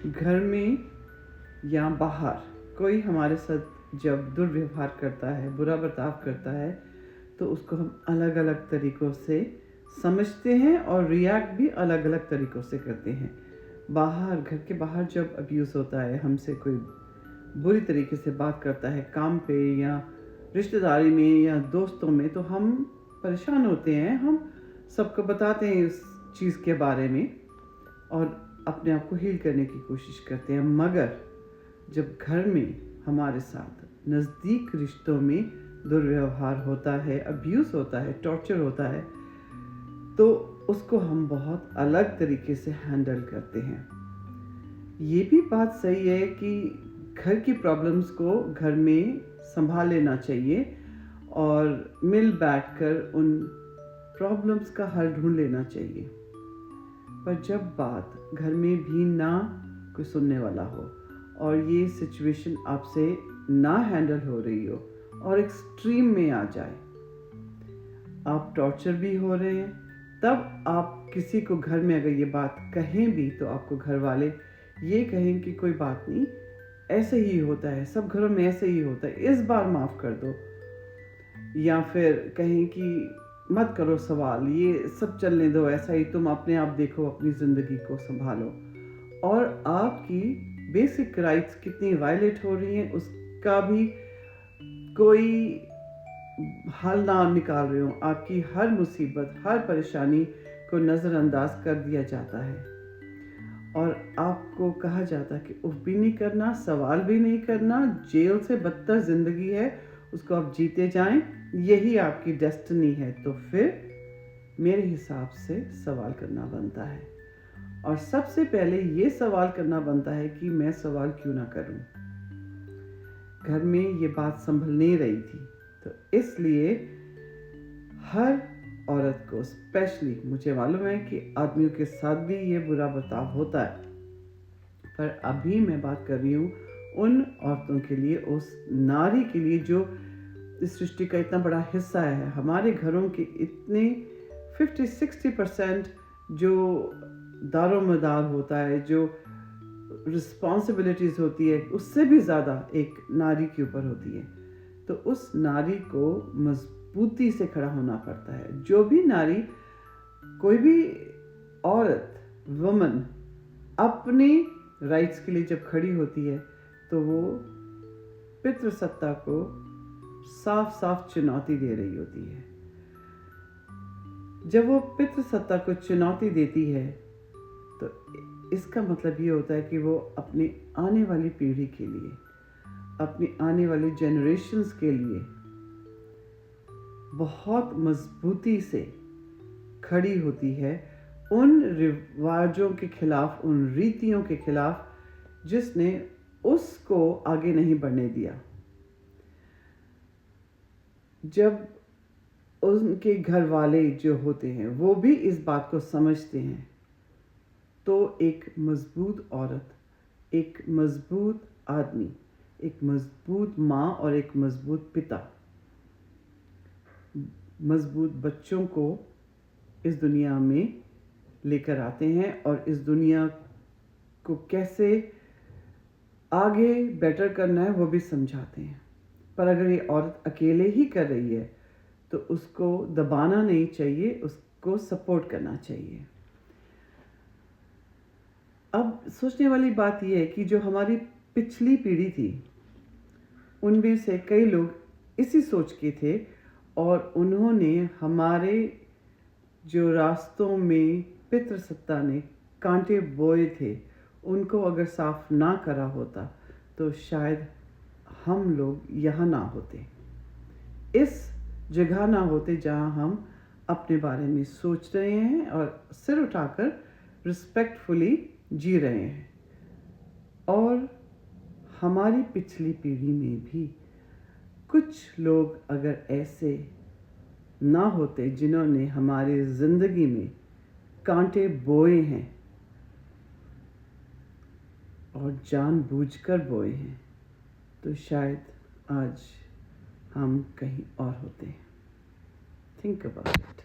घर में या बाहर कोई हमारे साथ जब दुर्व्यवहार करता है, बुरा बर्ताव करता है, तो उसको हम अलग अलग तरीक़ों से समझते हैं और रिएक्ट भी अलग अलग तरीक़ों से करते हैं। घर के बाहर जब अब्यूज़ होता है, हमसे कोई बुरी तरीके से बात करता है काम पे या रिश्तेदारी में या दोस्तों में, तो हम परेशान होते हैं। हम सबको बताते हैं इस चीज़ के बारे में और अपने आप को हील करने की कोशिश करते हैं। मगर जब घर में हमारे साथ नज़दीक रिश्तों में दुर्व्यवहार होता है, अब्यूज़ होता है, टॉर्चर होता है, तो उसको हम बहुत अलग तरीके से हैंडल करते हैं। ये भी बात सही है कि घर की प्रॉब्लम्स को घर में संभाल लेना चाहिए और मिल बैठकर उन प्रॉब्लम्स का हल ढूंढ लेना चाहिए। पर जब बात घर में भी ना कोई सुनने वाला हो और ये सिचुएशन आपसे ना हैंडल हो रही हो और एक्सट्रीम में आ जाए, आप टॉर्चर भी हो रहे हैं, तब आप किसी को घर में अगर ये बात कहें भी, तो आपको घर वाले ये कहें कि कोई बात नहीं, ऐसे ही होता है, सब घरों में ऐसे ही होता है, इस बार माफ़ कर दो। या फिर कहें कि मत करो सवाल, ये सब चलने दो, ऐसा ही, तुम अपने आप देखो, अपनी ज़िंदगी को संभालो। और आपकी बेसिक राइट्स कितनी वायलेट हो रही हैं उसका भी कोई हल ना निकाल रहे हो। आपकी हर मुसीबत, हर परेशानी को नज़रअंदाज कर दिया जाता है और आपको कहा जाता है कि उफ भी नहीं करना, सवाल भी नहीं करना, जेल से बदतर ज़िंदगी है, उसको आप जीते जाएं, यही आपकी डेस्टिनी है। तो फिर मेरे हिसाब से सवाल करना बनता है और सबसे पहले ये सवाल करना बनता है कि मैं सवाल क्यों ना करूं। घर में ये बात संभल नहीं रही थी, तो इसलिए हर औरत को, स्पेशली मुझे मालूम है कि आदमियों के साथ भी ये बुरा बर्ताव होता है, पर अभी मैं बात कर रही हूँ उन औरतों के लिए, उस नारी के लिए जो इस सृष्टि का इतना बड़ा हिस्सा है। हमारे घरों के इतने 50-60% जो दारोमदार होता है, जो रिस्पॉन्सिबिलिटीज़ होती है, उससे भी ज़्यादा एक नारी के ऊपर होती है। तो उस नारी को मजबूती से खड़ा होना पड़ता है। जो भी नारी, कोई भी औरत, वुमन अपने राइट्स के लिए जब खड़ी होती है, तो वो पितृसत्ता को साफ साफ चुनौती दे रही होती है। जब वो पितृसत्ता को चुनौती देती है, तो इसका मतलब ये होता है कि वो अपनी आने वाली पीढ़ी के लिए, अपनी आने वाली जनरेशन्स के लिए बहुत मजबूती से खड़ी होती है, उन रिवाजों के खिलाफ, उन रीतियों के खिलाफ जिसने उसको आगे नहीं बढ़ने दिया। जब उनके घर वाले जो होते हैं वो भी इस बात को समझते हैं, तो एक मजबूत औरत, एक मजबूत आदमी, एक मजबूत माँ और एक मजबूत पिता मजबूत बच्चों को इस दुनिया में लेकर आते हैं और इस दुनिया को कैसे आगे बेटर करना है वो भी समझाते हैं। पर अगर ये औरत अकेले ही कर रही है, तो उसको दबाना नहीं चाहिए, उसको सपोर्ट करना चाहिए। अब सोचने वाली बात यह है कि जो हमारी पिछली पीढ़ी थी, उनमें से कई लोग इसी सोच के थे और उन्होंने हमारे जो रास्तों में पितृसत्ता ने कांटे बोए थे, उनको अगर साफ ना करा होता, तो शायद हम लोग यहाँ ना होते, इस जगह ना होते जहाँ हम अपने बारे में सोच रहे हैं और सिर उठाकर रिस्पेक्टफुली जी रहे हैं। और हमारी पिछली पीढ़ी में भी कुछ लोग अगर ऐसे ना होते जिन्होंने हमारी ज़िंदगी में कांटे बोए हैं और जानबूझकर बोए हैं, तो शायद आज हम कहीं और होते हैं। Think about it.